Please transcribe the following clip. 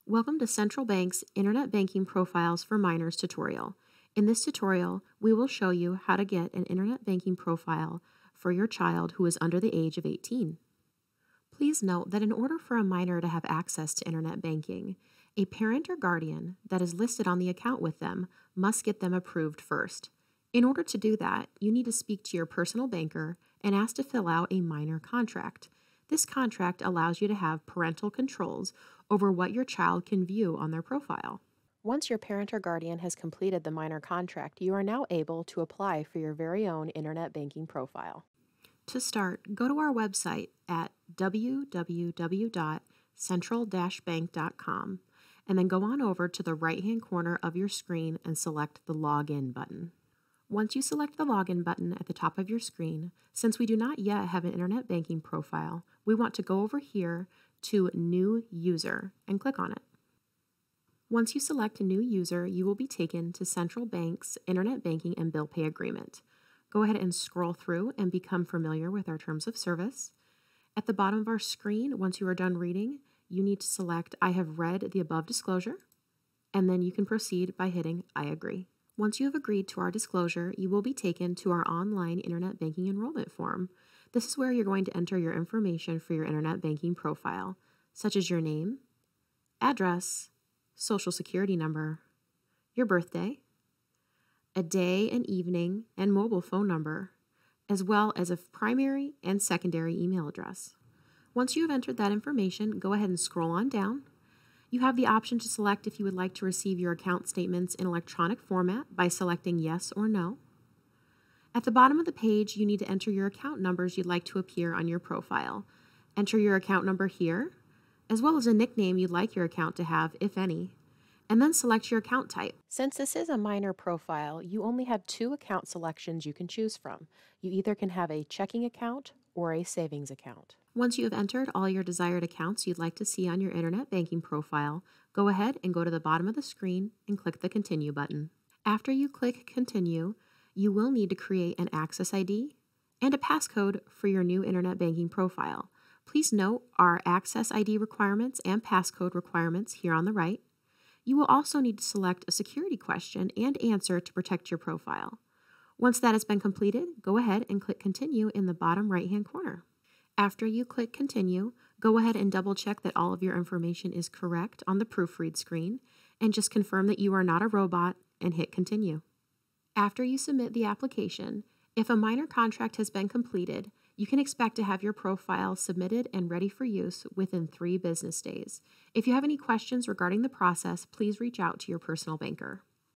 Welcome to Central Bank's Internet Banking Profiles for Minors tutorial. In this tutorial, we will show you how to get an internet banking profile for your child who is under the age of 18. Please note that in order for a minor to have access to internet banking, a parent or guardian that is listed on the account with them must get them approved first. In order to do that, you need to speak to your personal banker and ask to fill out a minor contract. This contract allows you to have parental controls over what your child can view on their profile. Once your parent or guardian has completed the minor contract, you are now able to apply for your very own internet banking profile. To start, go to our website at www.central-bank.com and then go on over to the right-hand corner of your screen and select the Login button. Once you select the Login button at the top of your screen, since we do not yet have an internet banking profile, we want to go over here to New User and click on it. Once you select a new user, you will be taken to Central Bank's Internet Banking and Bill Pay Agreement. Go ahead and scroll through and become familiar with our terms of service. At the bottom of our screen, once you are done reading, you need to select I have read the above disclosure, and then you can proceed by hitting I agree. Once you have agreed to our disclosure, you will be taken to our online internet banking enrollment form. This is where you're going to enter your information for your internet banking profile, such as your name, address, social security number, your birthday, a day and evening and mobile phone number, as well as a primary and secondary email address. Once you have entered that information, go ahead and scroll on down. You have the option to select if you would like to receive your account statements in electronic format by selecting yes or no. At the bottom of the page, you need to enter your account numbers you'd like to appear on your profile. Enter your account number here, as well as a nickname you'd like your account to have, if any, and then select your account type. Since this is a minor profile, you only have two account selections you can choose from. You either can have a checking account or a savings account. Once you have entered all your desired accounts you'd like to see on your internet banking profile, go ahead and go to the bottom of the screen and click the Continue button. After you click Continue, you will need to create an access ID and a passcode for your new internet banking profile. Please note our access ID requirements and passcode requirements here on the right. You will also need to select a security question and answer to protect your profile. Once that has been completed, go ahead and click Continue in the bottom right-hand corner. After you click Continue, go ahead and double check that all of your information is correct on the proofread screen and just confirm that you are not a robot and hit Continue. After you submit the application, if a minor contract has been completed, you can expect to have your profile submitted and ready for use within 3 business days. If you have any questions regarding the process, please reach out to your personal banker.